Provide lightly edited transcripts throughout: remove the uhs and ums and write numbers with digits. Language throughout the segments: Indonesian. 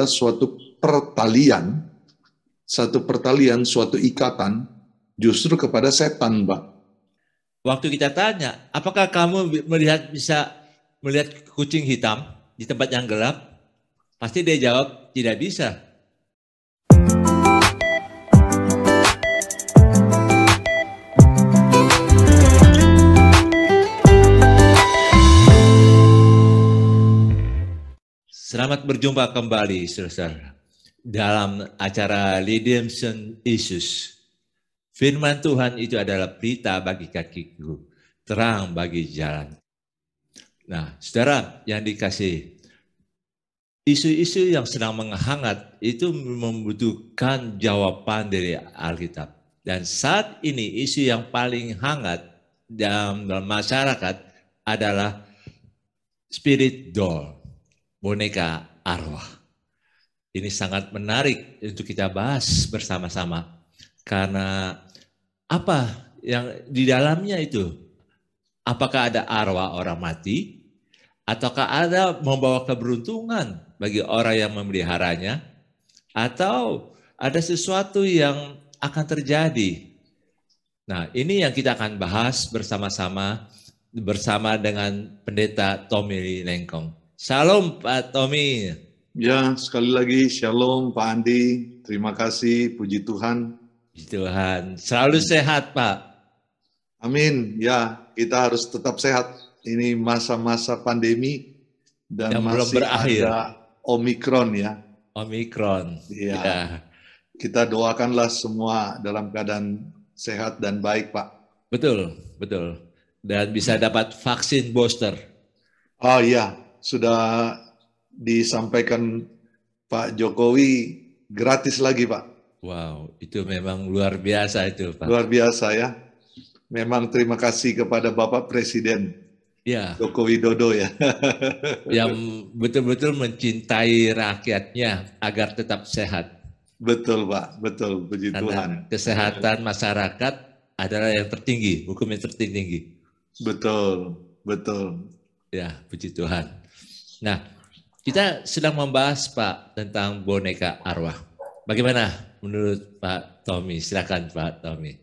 adalah suatu pertalian, suatu ikatan justru kepada setan, Pak. Waktu kita tanya, apakah kamu bisa melihat kucing hitam di tempat yang gelap? Pasti dia jawab, tidak bisa. Selamat berjumpa kembali, saudara, dalam acara Redemption Issues. Firman Tuhan itu adalah berita bagi kakiku, terang bagi jalan. Nah, saudara yang dikasih, isu-isu yang sedang menghangat itu membutuhkan jawaban dari Alkitab. Dan saat ini isu yang paling hangat dalam masyarakat adalah spirit doll, boneka arwah. Ini sangat menarik untuk kita bahas bersama-sama. Karena apa yang di dalamnya itu? Apakah ada arwah orang mati? Ataukah ada membawa keberuntungan bagi orang yang memeliharanya? Atau ada sesuatu yang akan terjadi? Nah, ini yang kita akan bahas bersama-sama bersama dengan Pendeta Tommy Lengkong. Shalom Pak Tommy. Ya, sekali lagi shalom Pak Andi. Terima kasih, puji Tuhan. Puji Tuhan. Selalu sehat Pak. Amin. Ya, kita harus tetap sehat. Ini masa-masa pandemi dan yang masih belum berakhir. Ada Omikron ya. Omikron. Ya. Kita doakanlah semua dalam keadaan sehat dan baik, Pak. Betul, betul. Dan bisa dapat vaksin booster. Oh iya, sudah disampaikan Pak Jokowi gratis lagi, Pak. Wow, itu memang luar biasa itu, Pak. Luar biasa ya. Memang terima kasih kepada Bapak Presiden ya. Joko Widodo ya. Yang betul-betul mencintai rakyatnya agar tetap sehat. Betul Pak, betul, puji Tuhan. Kesehatan masyarakat adalah yang tertinggi, hukum yang tertinggi. Betul, betul. Ya, puji Tuhan. Nah, kita sedang membahas Pak tentang boneka arwah. Bagaimana menurut Pak Tommy? Silakan Pak Tommy.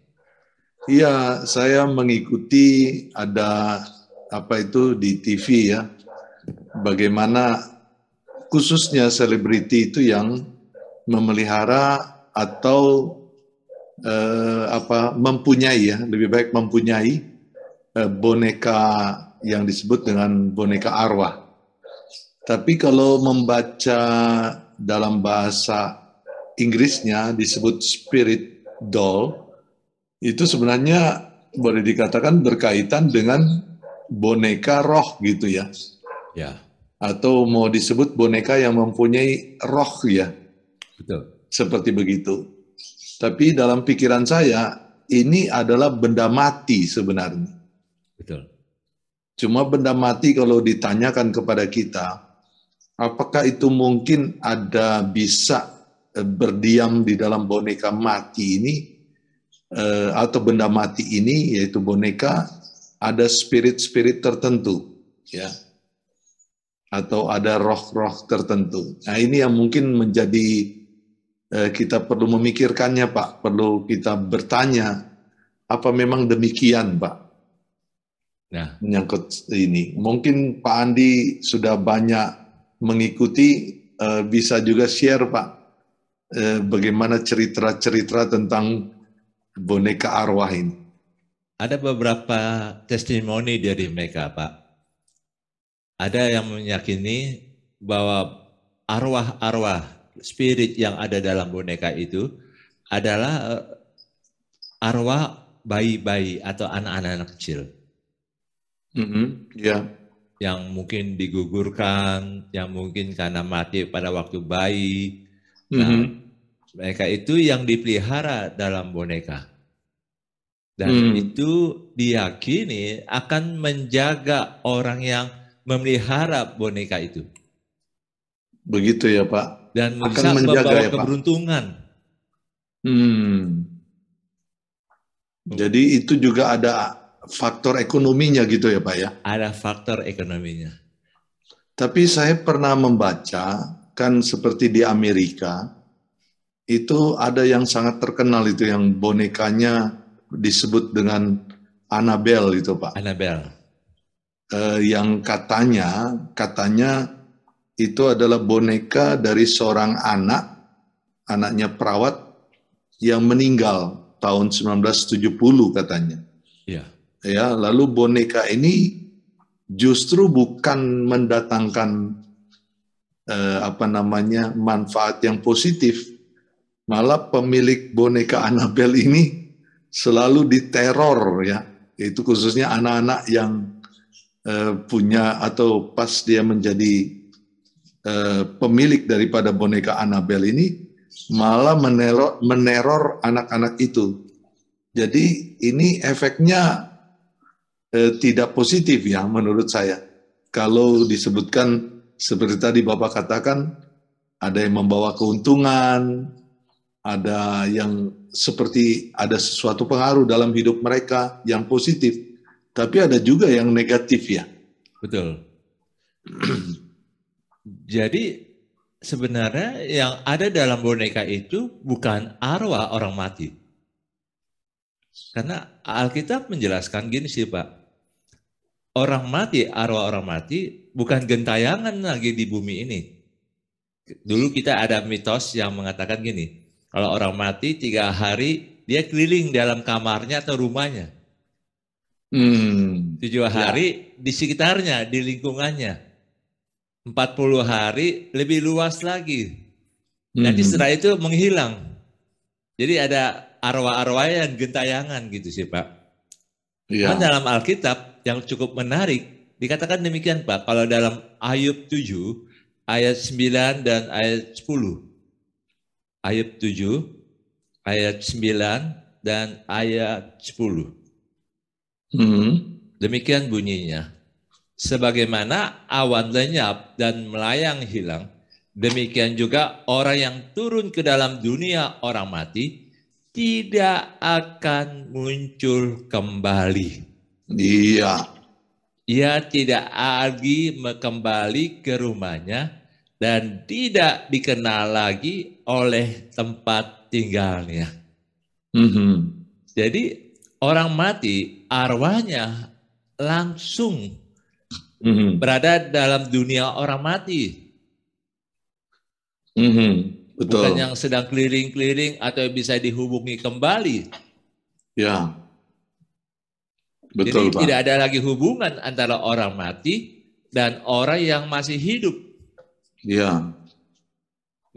Iya, saya mengikuti ada apa itu di TV ya. Bagaimana khususnya selebriti itu yang memelihara atau mempunyai ya, lebih baik mempunyai boneka yang disebut dengan boneka arwah. Tapi kalau membaca dalam bahasa Inggrisnya disebut spirit doll, itu sebenarnya boleh dikatakan berkaitan dengan boneka roh gitu ya. Ya. Atau mau disebut boneka yang mempunyai roh ya. Betul. Seperti begitu. Tapi dalam pikiran saya, ini adalah benda mati sebenarnya. Betul. Cuma benda mati kalau ditanyakan kepada kita, apakah itu mungkin ada bisa berdiam di dalam boneka mati ini, atau benda mati ini, yaitu boneka, ada spirit-spirit tertentu, ya, atau ada roh-roh tertentu. Nah ini yang mungkin menjadi kita perlu memikirkannya Pak, perlu kita bertanya, apa memang demikian Pak? Nah, menyangkut ini, mungkin Pak Andi sudah banyak mengikuti, bisa juga share Pak, bagaimana cerita-cerita tentang boneka arwah ini. Ada beberapa testimoni dari mereka, Pak. Ada yang meyakini bahwa arwah-arwah spirit yang ada dalam boneka itu adalah arwah bayi-bayi atau anak-anak kecil. Yeah. Yang mungkin digugurkan, yang mungkin karena mati pada waktu bayi. Nah, mereka itu yang dipelihara dalam boneka. Dan itu diyakini akan menjaga orang yang memelihara boneka itu. Begitu ya Pak. Dan akan bisa menjaga membawa ya, keberuntungan. Jadi itu juga ada faktor ekonominya gitu ya Pak ya? Ada faktor ekonominya. Tapi saya pernah membaca kan seperti di Amerika, itu ada yang sangat terkenal itu yang bonekanya disebut dengan Annabelle itu Pak. Annabelle. Yang katanya itu adalah boneka dari seorang anaknya perawat yang meninggal tahun 1970 katanya. Ya. Ya, lalu boneka ini justru bukan mendatangkan manfaat yang positif, malah pemilik boneka Annabelle ini selalu diteror ya, itu khususnya anak-anak yang punya atau pas dia menjadi pemilik daripada boneka Annabelle ini malah meneror anak-anak itu. Jadi ini efeknya tidak positif ya menurut saya. Kalau disebutkan seperti tadi Bapak katakan, ada yang membawa keuntungan, ada yang seperti ada sesuatu pengaruh dalam hidup mereka yang positif, tapi ada juga yang negatif ya. Betul. Jadi sebenarnya yang ada dalam boneka itu bukan arwah orang mati. Karena Alkitab menjelaskan gini sih Pak, orang mati, arwah orang mati bukan gentayangan lagi di bumi ini. Dulu kita ada mitos yang mengatakan gini, kalau orang mati 3 hari dia keliling dalam kamarnya atau rumahnya. 7 hari di sekitarnya, di lingkungannya. 40 hari lebih luas lagi. Nanti setelah itu menghilang. Jadi ada arwah-arwah yang gentayangan gitu sih Pak. Ya. Dalam Alkitab yang cukup menarik, dikatakan demikian Pak, kalau dalam Ayub 7, ayat 9 dan ayat 10. Ayub 7, ayat 9 dan ayat 10. Demikian bunyinya. Sebagaimana awan lenyap dan melayang hilang, demikian juga orang yang turun ke dalam dunia orang mati tidak akan muncul kembali. Iya. Ia tidak lagi kembali ke rumahnya dan tidak dikenal lagi oleh tempat tinggalnya. Jadi orang mati arwahnya langsung berada dalam dunia orang mati. Betul. Bukan yang sedang keliling-keliling atau bisa dihubungi kembali. Ya. Betul, Jadi Pak. tidak ada lagi hubungan antara orang mati dan orang yang masih hidup. Ya.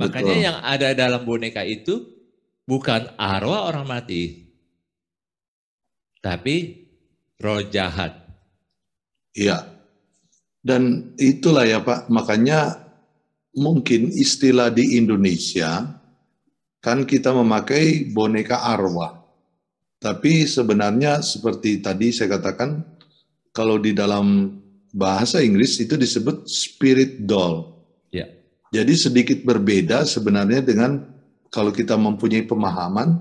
Makanya yang ada dalam boneka itu bukan arwah orang mati, tapi roh jahat. Iya. Dan itulah ya Pak, makanya mungkin istilah di Indonesia kan kita memakai boneka arwah. Tapi sebenarnya seperti tadi saya katakan, kalau di dalam bahasa Inggris itu disebut spirit doll. Ya. Jadi sedikit berbeda sebenarnya dengan kalau kita mempunyai pemahaman,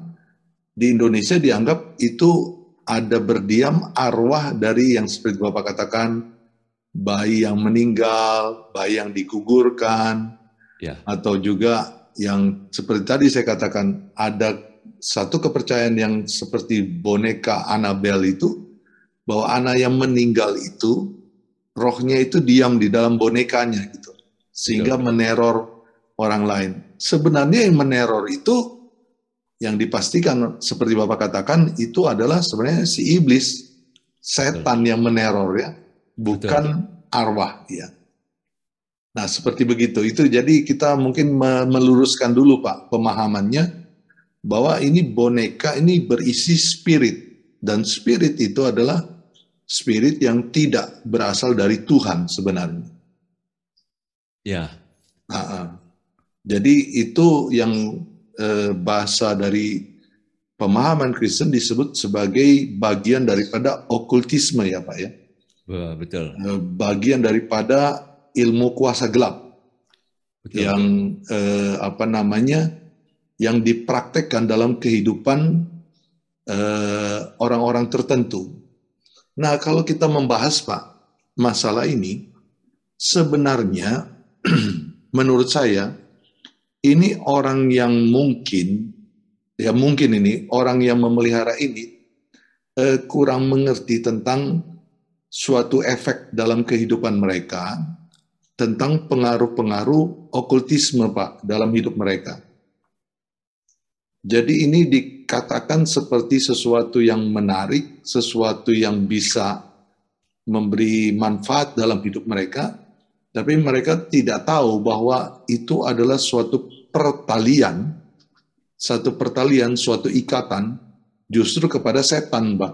di Indonesia dianggap itu ada berdiam arwah dari yang seperti Bapak katakan, bayi yang meninggal, bayi yang digugurkan, atau juga yang seperti tadi saya katakan, ada satu kepercayaan yang seperti boneka Annabelle itu, bahwa anak yang meninggal itu, rohnya itu diam di dalam bonekanya gitu, sehingga meneror orang lain. Sebenarnya yang meneror itu, yang dipastikan seperti Bapak katakan, itu adalah sebenarnya si iblis, setan yang meneror ya, bukan arwah ya. Nah seperti begitu, itu jadi kita mungkin meluruskan dulu Pak pemahamannya, bahwa ini boneka ini berisi spirit, dan spirit itu adalah spirit yang tidak berasal dari Tuhan sebenarnya. Ya. Jadi itu yang bahasa dari pemahaman Kristen disebut sebagai bagian daripada okultisme ya Pak ya. Betul. Bagian daripada ilmu kuasa gelap. Yang yang dipraktekkan dalam kehidupan orang-orang tertentu. Nah, kalau kita membahas Pak masalah ini, sebenarnya menurut saya ini orang yang mungkin, ya mungkin ini orang yang memelihara ini kurang mengerti tentang suatu efek dalam kehidupan mereka, tentang pengaruh-pengaruh okultisme Pak dalam hidup mereka. Jadi ini dikatakan seperti sesuatu yang menarik, sesuatu yang bisa memberi manfaat dalam hidup mereka, tapi mereka tidak tahu bahwa itu adalah suatu pertalian, suatu ikatan justru kepada setan, Pak.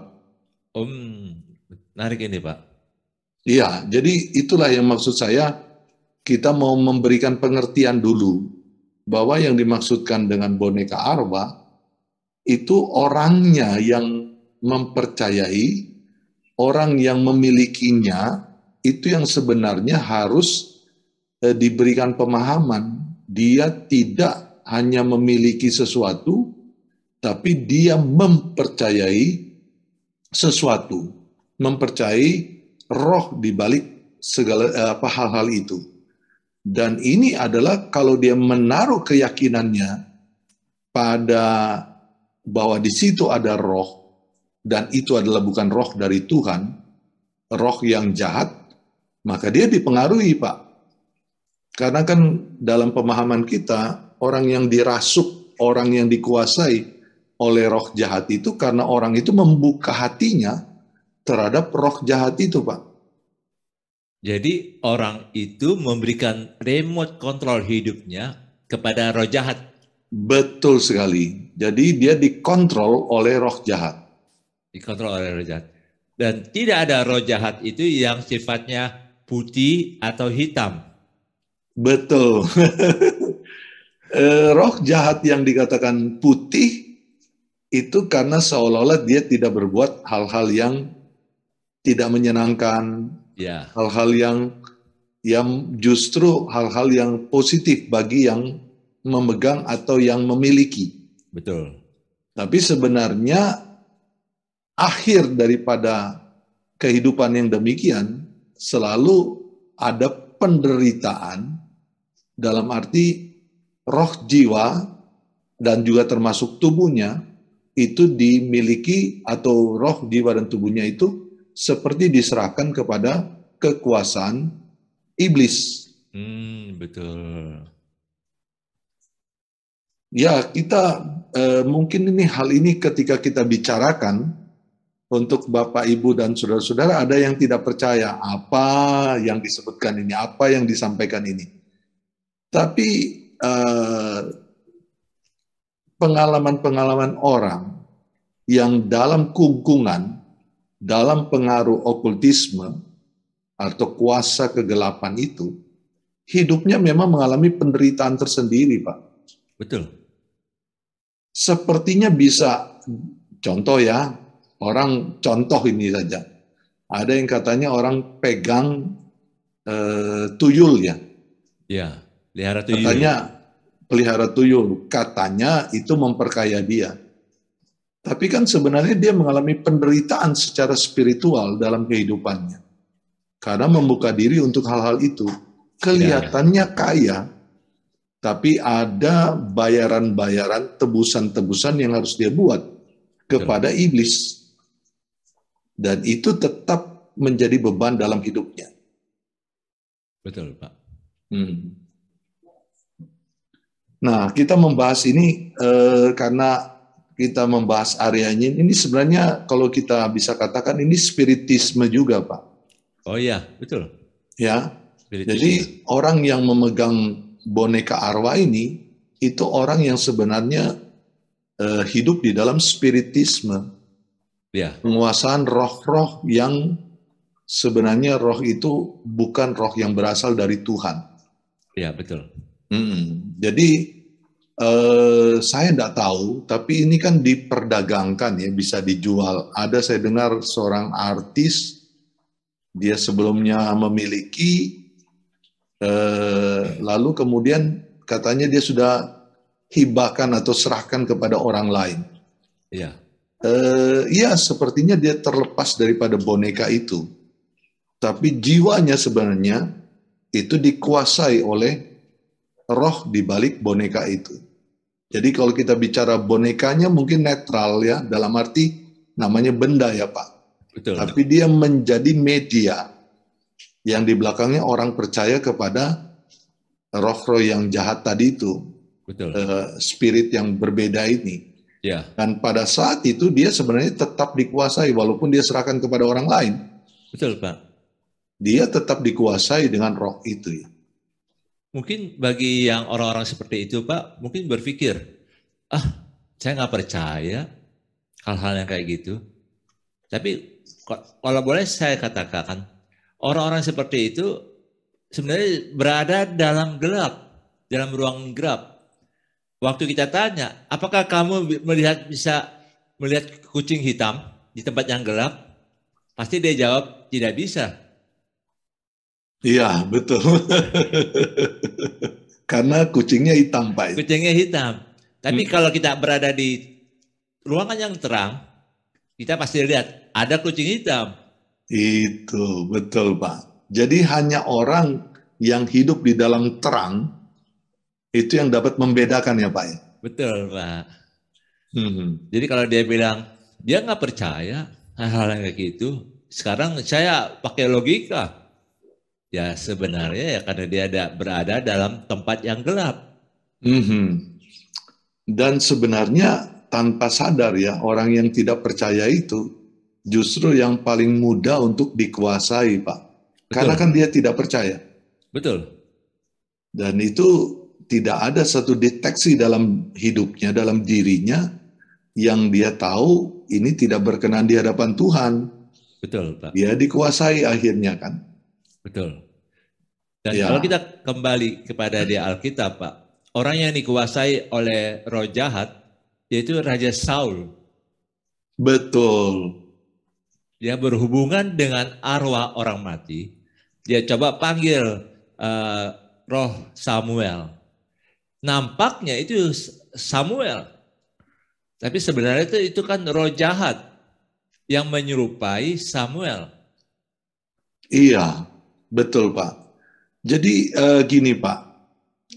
Menarik ini, Pak. Iya, jadi itulah yang maksud saya, kita mau memberikan pengertian dulu bahwa yang dimaksudkan dengan boneka arwah itu orangnya yang mempercayai, orang yang memilikinya, itu yang sebenarnya harus diberikan pemahaman. Dia tidak hanya memiliki sesuatu, tapi dia mempercayai sesuatu, mempercayai roh di balik segala hal-hal itu. Dan ini adalah kalau dia menaruh keyakinannya pada bahwa di situ ada roh, dan itu adalah bukan roh dari Tuhan, roh yang jahat, maka dia dipengaruhi, Pak. Karena kan dalam pemahaman kita, orang yang dirasuk, orang yang dikuasai oleh roh jahat itu karena orang itu membuka hatinya terhadap roh jahat itu, Pak. Jadi orang itu memberikan remote control hidupnya kepada roh jahat. Betul sekali. Jadi dia dikontrol oleh roh jahat. Dikontrol oleh roh jahat. Dan tidak ada roh jahat itu yang sifatnya putih atau hitam. Betul. Roh jahat yang dikatakan putih itu karena seolah-olah dia tidak berbuat hal-hal yang tidak menyenangkan, Ya. hal-hal yang justru hal-hal yang positif bagi yang memegang atau yang memiliki. Betul. Tapi sebenarnya akhir daripada kehidupan yang demikian selalu ada penderitaan, dalam arti roh jiwa dan juga termasuk tubuhnya itu dimiliki, atau roh jiwa dan tubuhnya itu seperti diserahkan kepada kekuasaan iblis. Betul. Ya, kita mungkin hal ini ketika kita bicarakan untuk Bapak, Ibu, dan saudara-saudara, ada yang tidak percaya apa yang disebutkan ini, apa yang disampaikan ini. Tapi pengalaman-pengalaman orang yang dalam kungkungan, dalam pengaruh okultisme atau kuasa kegelapan itu, hidupnya memang mengalami penderitaan tersendiri, Pak. Betul. Sepertinya bisa, contoh ya, orang contoh ini saja. Ada yang katanya orang pegang tuyul ya. Ya, pelihara tuyul. Katanya pelihara tuyul, katanya itu memperkaya dia. Tapi kan sebenarnya dia mengalami penderitaan secara spiritual dalam kehidupannya. Karena membuka diri untuk hal-hal itu. Kelihatannya kaya, tapi ada bayaran-bayaran, tebusan-tebusan yang harus dia buat kepada iblis. Dan itu tetap menjadi beban dalam hidupnya. Betul, Pak. Nah, kita membahas ini karena kita membahas areanya ini sebenarnya kalau kita bisa katakan ini spiritisme juga, Pak. Oh iya, betul. Ya, jadi orang yang memegang boneka arwah ini itu orang yang sebenarnya hidup di dalam spiritisme. Ya. Penguasaan roh-roh yang sebenarnya roh itu bukan roh yang berasal dari Tuhan. Ya, betul. Jadi saya tidak tahu, tapi ini kan diperdagangkan ya, bisa dijual. Ada saya dengar seorang artis, dia sebelumnya memiliki, lalu kemudian katanya dia sudah hibahkan atau serahkan kepada orang lain. Iya. Ya sepertinya dia terlepas daripada boneka itu, tapi jiwanya sebenarnya itu dikuasai oleh roh di balik boneka itu. Jadi kalau kita bicara bonekanya mungkin netral ya, dalam arti namanya benda ya Pak. Betul. Tapi dia menjadi media yang di belakangnya orang percaya kepada roh-roh yang jahat tadi itu. Betul. Spirit yang berbeda ini. Ya. Dan pada saat itu dia sebenarnya tetap dikuasai walaupun dia serahkan kepada orang lain. Betul Pak. Dia tetap dikuasai dengan roh itu ya. Mungkin bagi yang orang-orang seperti itu Pak, mungkin berpikir, saya nggak percaya hal-hal yang kayak gitu. Tapi kalau boleh saya katakan, orang-orang seperti itu sebenarnya berada dalam gelap, dalam ruang gelap. Waktu kita tanya, apakah kamu bisa melihat kucing hitam di tempat yang gelap? Pasti dia jawab, tidak bisa. Iya, betul. Karena kucingnya hitam, Pak. Kucingnya hitam. Tapi kalau kita berada di ruangan yang terang, kita pasti lihat ada kucing hitam. Itu, betul Pak. Jadi hanya orang yang hidup di dalam terang, itu yang dapat membedakan ya Pak. Betul Pak. Jadi kalau dia bilang, dia nggak percaya hal-hal yang kayak gitu. Sekarang saya pakai logika. Ya sebenarnya ya karena dia berada dalam tempat yang gelap. Dan sebenarnya tanpa sadar ya, orang yang tidak percaya itu justru yang paling mudah untuk dikuasai Pak. Betul. Karena kan dia tidak percaya. Betul. Dan itu tidak ada satu deteksi dalam hidupnya, dalam dirinya yang dia tahu ini tidak berkenan di hadapan Tuhan. Betul Pak. Dia dikuasai akhirnya kan. Betul. Dan kalau kita kembali kepada di Alkitab Pak, orang yang dikuasai oleh roh jahat, yaitu Raja Saul. Betul. Dia berhubungan dengan arwah orang mati. Dia coba panggil roh Samuel. Nampaknya itu Samuel. Tapi sebenarnya itu kan roh jahat yang menyerupai Samuel. Iya, betul Pak. Jadi gini Pak,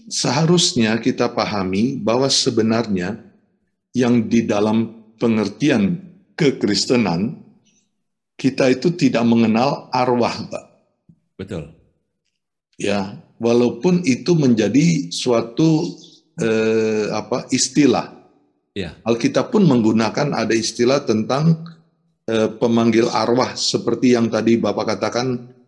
seharusnya kita pahami bahwa sebenarnya yang di dalam pengertian kekristenan, kita itu tidak mengenal arwah Pak. Betul. Ya, walaupun itu menjadi suatu istilah. Ya. Alkitab pun menggunakan ada istilah tentang pemanggil arwah seperti yang tadi Bapak katakan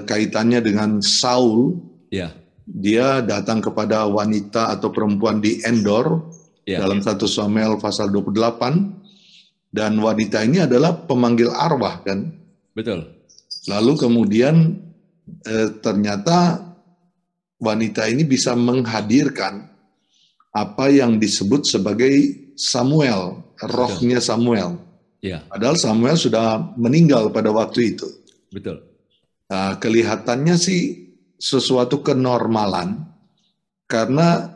kaitannya dengan Saul. Ya. Dia datang kepada wanita atau perempuan di Endor dalam 1 Samuel pasal 28 dan wanita ini adalah pemanggil arwah kan. Betul. Lalu kemudian ternyata wanita ini bisa menghadirkan apa yang disebut sebagai Samuel, rohnya Samuel. Ya. Padahal Samuel sudah meninggal pada waktu itu. Betul. Nah, kelihatannya sih sesuatu kenormalan karena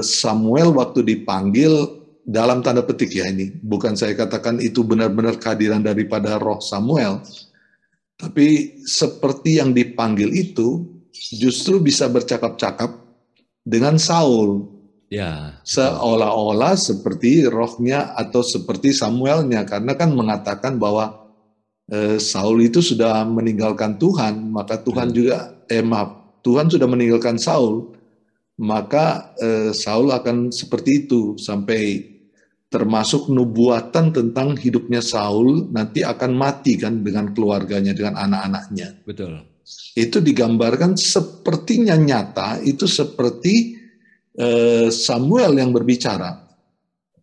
Samuel waktu dipanggil dalam tanda petik ya ini, bukan saya katakan itu benar-benar kehadiran daripada roh Samuel, tapi seperti yang dipanggil itu justru bisa bercakap-cakap dengan Saul. Ya, seolah-olah seperti rohnya atau seperti Samuelnya, karena kan mengatakan bahwa Saul itu sudah meninggalkan Tuhan, maka Tuhan juga Tuhan sudah meninggalkan Saul, maka Saul akan seperti itu sampai termasuk nubuatan tentang hidupnya Saul nanti akan mati kan dengan keluarganya, dengan anak-anaknya. Betul. Itu digambarkan sepertinya nyata, itu seperti Samuel yang berbicara.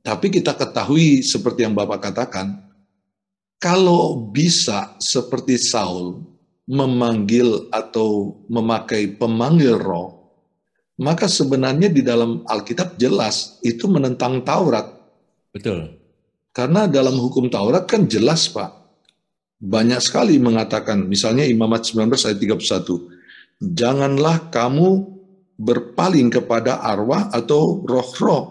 Tapi kita ketahui seperti yang Bapak katakan, kalau bisa seperti Saul memanggil atau memakai pemanggil roh, maka sebenarnya di dalam Alkitab jelas itu menentang Taurat. Betul. Karena dalam hukum Taurat kan jelas Pak. Banyak sekali mengatakan, misalnya Imamat 19 ayat 31, janganlah kamu berpaling kepada arwah atau roh-roh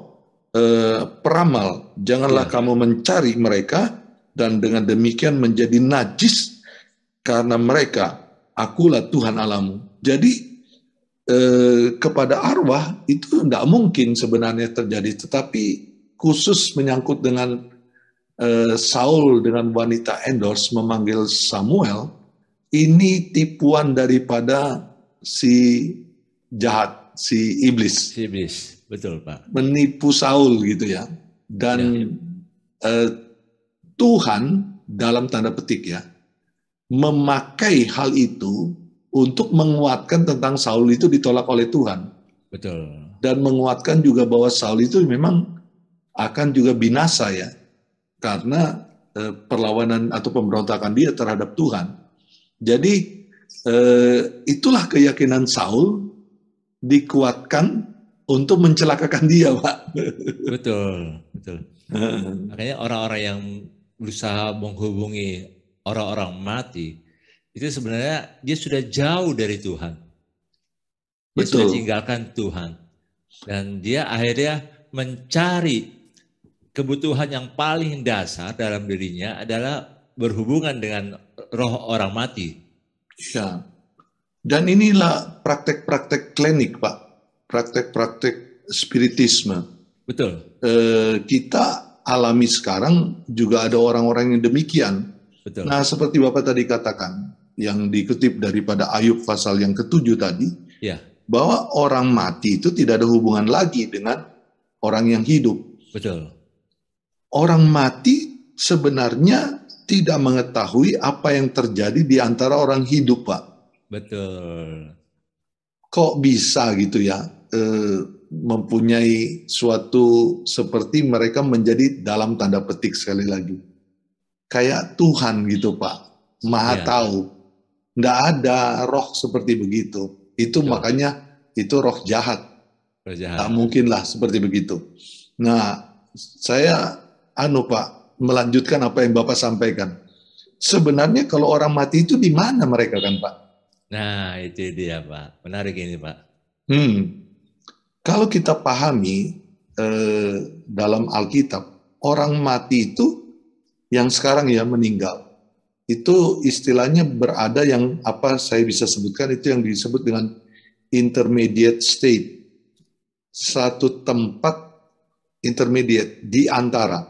peramal, janganlah kamu mencari mereka dan dengan demikian menjadi najis karena mereka, akulah Tuhan Allahmu. Jadi kepada arwah itu tidak mungkin sebenarnya terjadi, tetapi khusus menyangkut dengan Saul dengan wanita Endors memanggil Samuel, ini tipuan daripada si jahat, si iblis. Si iblis, betul Pak. Menipu Saul gitu ya. Dan Tuhan dalam tanda petik ya, memakai hal itu untuk menguatkan tentang Saul itu ditolak oleh Tuhan. Betul. Dan menguatkan juga bahwa Saul itu memang akan juga binasa ya. Karena perlawanan atau pemberontakan dia terhadap Tuhan. Jadi itulah keyakinan Saul dikuatkan untuk mencelakakan dia, Pak. Betul, betul. Makanya orang-orang yang berusaha menghubungi orang-orang mati, itu sebenarnya dia sudah jauh dari Tuhan. Dia sudah tinggalkan Tuhan. Dan dia akhirnya mencari kebutuhan yang paling dasar dalam dirinya adalah berhubungan dengan roh orang mati. Ya. Dan inilah praktek-praktek klinik, Pak. Praktek-praktek spiritisme. Betul. Kita alami sekarang juga ada orang-orang yang demikian. Betul. Nah, seperti Bapak tadi katakan, yang dikutip daripada Ayub pasal yang ke-7 tadi, ya, bahwa orang mati itu tidak ada hubungan lagi dengan orang yang hidup. Betul. Orang mati sebenarnya tidak mengetahui apa yang terjadi di antara orang hidup, Pak. Betul. Kok bisa gitu ya, mempunyai suatu seperti mereka menjadi dalam tanda petik sekali lagi. Kayak Tuhan gitu, Pak. Maha tahu. Nggak ada roh seperti begitu. Itu makanya itu roh jahat. Tak mungkin lah seperti begitu. Nah, saya Pak, melanjutkan apa yang Bapak sampaikan. Sebenarnya kalau orang mati itu di mana mereka kan, Pak? Nah, itu dia, Pak. Menarik ini, Pak. Kalau kita pahami dalam Alkitab, orang mati itu yang sekarang ya meninggal, itu istilahnya berada yang apa saya bisa sebutkan itu yang disebut dengan intermediate state. Satu tempat intermediate di antara.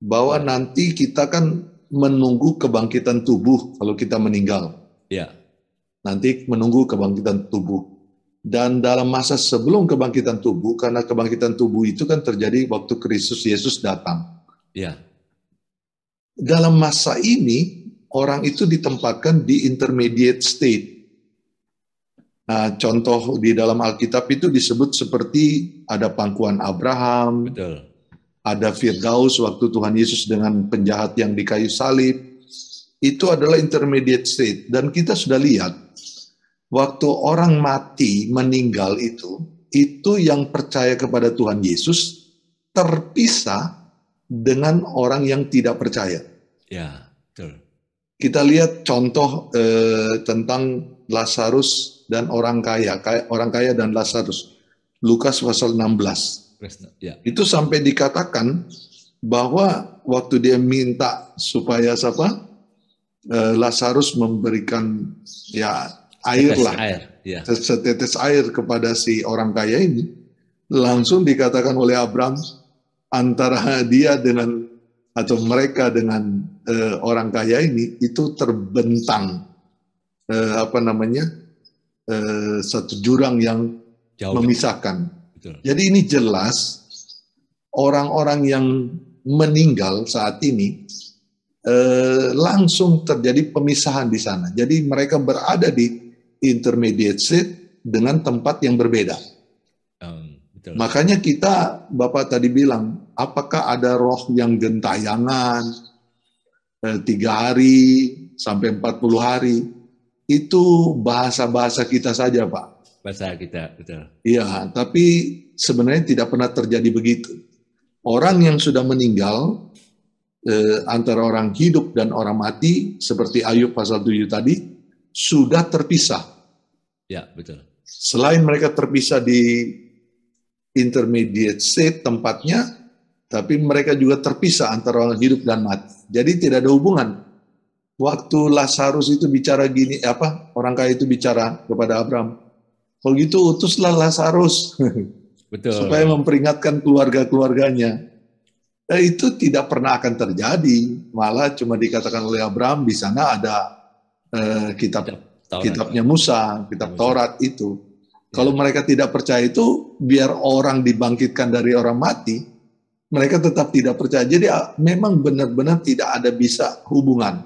Bahwa nanti kita kan menunggu kebangkitan tubuh kalau kita meninggal. Ya. Nanti menunggu kebangkitan tubuh. Dan dalam masa sebelum kebangkitan tubuh, karena kebangkitan tubuh itu kan terjadi waktu Kristus Yesus datang. Ya. Dalam masa ini, orang itu ditempatkan di intermediate state. Nah, contoh di dalam Alkitab itu disebut seperti ada pangkuan Abraham. Betul. Ada Firdaus waktu Tuhan Yesus dengan penjahat yang di kayu salib. Itu adalah intermediate state. Dan kita sudah lihat, waktu orang mati meninggal itu yang percaya kepada Tuhan Yesus terpisah dengan orang yang tidak percaya. Ya, betul. Kita lihat contoh tentang Lazarus dan orang kaya dan Lazarus. Lukas pasal 16. Ya. Itu sampai dikatakan bahwa waktu dia minta supaya Lazarus memberikan ya air lah, setetes air kepada si orang kaya ini, langsung dikatakan oleh Abraham antara dia dengan atau mereka dengan orang kaya ini itu terbentang satu jurang yang jauh memisahkan. Betul. Jadi ini jelas orang-orang yang meninggal saat ini langsung terjadi pemisahan di sana. Jadi mereka berada di intermediate state dengan tempat yang berbeda. Betul. Makanya kita, Bapak tadi bilang, apakah ada roh yang gentayangan 3 hari sampai 40 hari? Itu bahasa-bahasa kita saja, Pak. Bahasa kita, betul. Iya, tapi sebenarnya tidak pernah terjadi begitu. Orang yang sudah meninggal, antara orang hidup dan orang mati, seperti Ayub pasal 7 tadi, sudah terpisah. Ya, betul. Selain mereka terpisah di intermediate state tempatnya, tapi mereka juga terpisah antara orang hidup dan mati. Jadi tidak ada hubungan. Waktu Lazarus itu bicara gini, orang kaya itu bicara kepada Abraham, Kalau gitu utuslah Lazarus Betul. supaya memperingatkan keluarga-keluarganya. Itu tidak pernah akan terjadi. Malah cuma dikatakan oleh Abraham di sana ada kitabnya Musa, kitab Taurat itu. Kalau mereka tidak percaya itu, biar orang dibangkitkan dari orang mati, mereka tetap tidak percaya. Jadi memang benar-benar tidak ada bisa hubungan.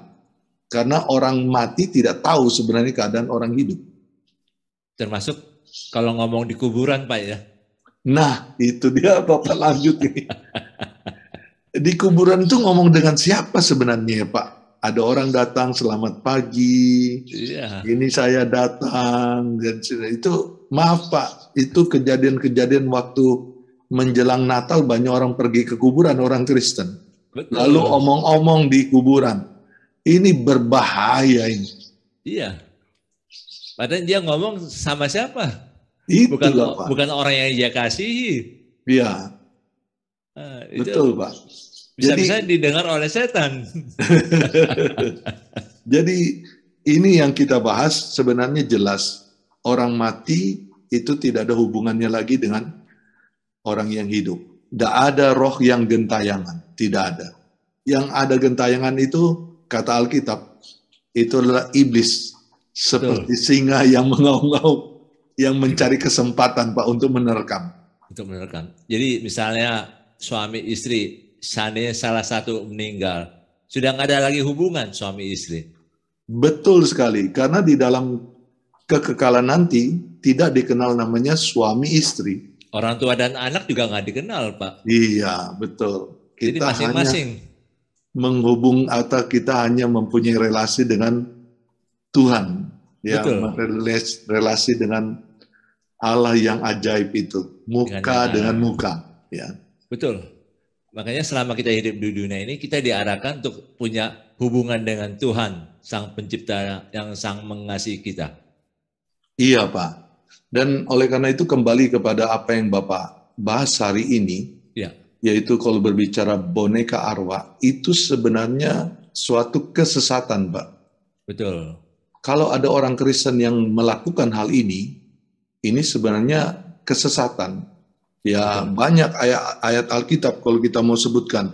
Karena orang mati tidak tahu sebenarnya keadaan orang hidup. Termasuk kalau ngomong di kuburan, Pak ya. Nah, itu dia Bapak lanjut ini. Di kuburan itu ngomong dengan siapa sebenarnya ya Pak? Ada orang datang, selamat pagi, ini saya datang, dan itu maaf Pak, itu kejadian-kejadian waktu menjelang Natal banyak orang pergi ke kuburan, orang Kristen. Betul. Lalu omong-omong di kuburan, ini berbahaya ini. Iya, padahal dia ngomong sama siapa? Itulah, bukan orang yang dia kasihi. Iya, betul Pak. Bisa-bisa didengar oleh setan. Jadi ini yang kita bahas sebenarnya jelas. Orang mati itu tidak ada hubungannya lagi dengan orang yang hidup. Tidak ada roh yang gentayangan. Tidak ada. Yang ada gentayangan itu, kata Alkitab, itu adalah iblis. Seperti singa yang mengaum-ngaum, yang mencari kesempatan Pak untuk menerkam. Untuk menerkam. Jadi misalnya suami istri, seandainya salah satu meninggal, sudah nggak ada lagi hubungan suami istri. Betul sekali, karena di dalam kekekalan nanti tidak dikenal namanya suami istri. Orang tua dan anak juga nggak dikenal, Pak. Iya, betul. Kita jadi masing-masing menghubung atau kita hanya mempunyai relasi dengan Tuhan, ya, relasi dengan Allah yang ajaib itu, muka dengan muka, ya. Betul. Makanya selama kita hidup di dunia ini, kita diarahkan untuk punya hubungan dengan Tuhan, Sang Pencipta yang sang mengasihi kita. Iya Pak. Dan oleh karena itu kembali kepada apa yang Bapak bahas hari ini, ya. Yaitu kalau berbicara boneka arwah, itu sebenarnya suatu kesesatan Pak. Betul. Kalau ada orang Kristen yang melakukan hal ini sebenarnya kesesatan. Ya, betul. Banyak ayat Alkitab kalau kita mau sebutkan.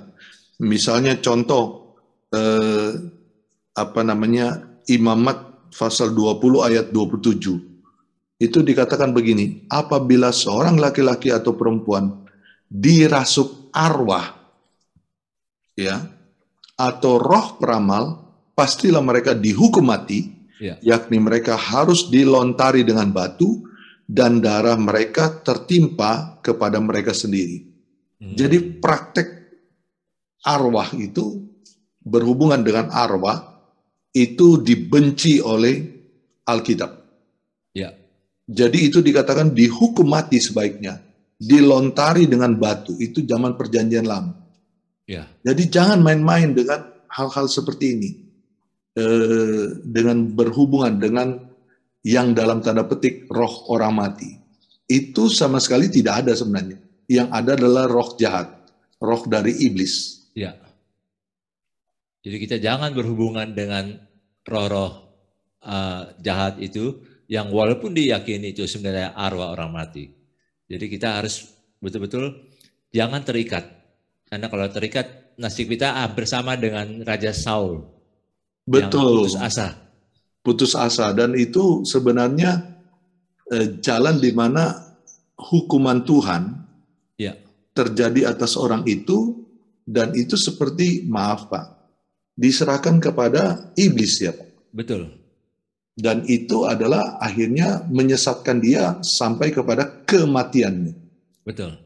Misalnya contoh Imamat pasal 20 ayat 27. Itu dikatakan begini, apabila seorang laki-laki atau perempuan dirasuk arwah, ya, atau roh peramal, pastilah mereka dihukum mati, ya. Yakni mereka harus dilontari dengan batu dan darah mereka tertimpa kepada mereka sendiri. Jadi praktek arwah itu, berhubungan dengan arwah, itu dibenci oleh Alkitab. Ya. Jadi itu dikatakan dihukum mati sebaiknya. Dilontari dengan batu, itu zaman perjanjian lama. Ya. Jadi jangan main-main dengan hal-hal seperti ini. Dengan berhubungan dengan yang dalam tanda petik roh orang mati. Itu sama sekali tidak ada sebenarnya. Yang ada adalah roh jahat, roh dari iblis. Ya. Jadi kita jangan berhubungan dengan roh-roh jahat itu, yang walaupun diyakini itu sebenarnya arwah orang mati. Jadi kita harus betul-betul jangan terikat. Karena kalau terikat, nasib kita bersama dengan Raja Saul. Betul. Yang putus asa. Putus asa, dan itu sebenarnya jalan di mana hukuman Tuhan ya. Terjadi atas orang itu, dan itu seperti, maaf Pak, diserahkan kepada iblis ya Pak. Betul. Dan itu adalah akhirnya menyesatkan dia sampai kepada kematiannya. Betul.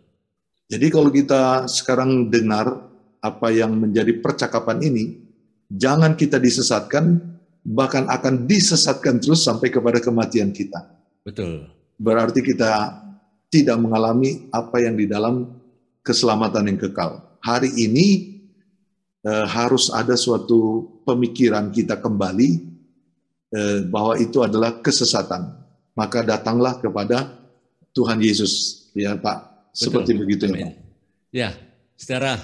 Jadi kalau kita sekarang dengar apa yang menjadi percakapan ini, jangan kita disesatkan, bahkan akan disesatkan terus sampai kepada kematian kita. Betul. Berarti kita tidak mengalami apa yang di dalam keselamatan yang kekal. Hari ini harus ada suatu pemikiran kita kembali bahwa itu adalah kesesatan. Maka datanglah kepada Tuhan Yesus, ya Pak. Seperti betul. Begitu ya Pak. Ya, saudara,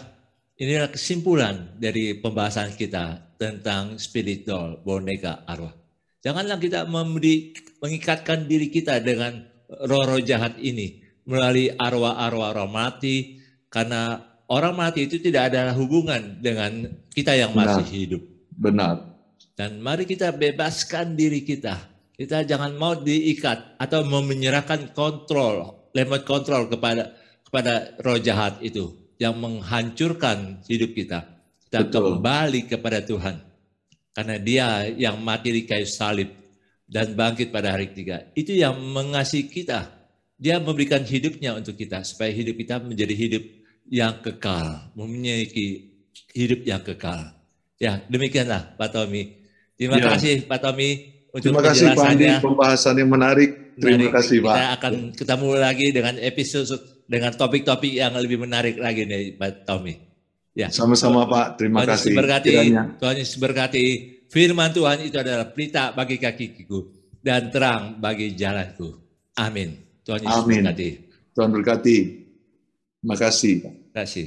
inilah kesimpulan dari pembahasan kita tentang spirit doll, boneka arwah. Janganlah kita mengikatkan diri kita dengan roh-roh jahat ini, melalui arwah-arwah mati, karena orang mati itu tidak ada hubungan dengan kita yang masih hidup. Benar. Dan mari kita bebaskan diri kita. Kita jangan mau diikat atau mau menyerahkan kontrol, remote kontrol kepada roh jahat itu yang menghancurkan hidup kita. Kita kembali kepada Tuhan. Karena Dia yang mati di kayu salib dan bangkit pada hari ketiga. Itu yang mengasihi kita. Dia memberikan hidupnya untuk kita supaya hidup kita menjadi hidup yang kekal, memiliki hidup yang kekal. Ya, demikianlah Pak Tommy. Terima kasih Pak Tommy untuk penjelasannya. Terima kasih Pak Andi, pembahasan yang menarik. Terima kasih Pak. Kita akan ketemu lagi dengan episode dengan topik-topik yang lebih menarik lagi nih Pak Tommy. Ya. Sama-sama Pak, terima kasih. Tuhan Yesus berkati. Firman Tuhan itu adalah pelita bagi kakiku dan terang bagi jalanku. Amin. Tuhan Yesus berkati. Tuhan berkati. Terima kasih. Terima kasih.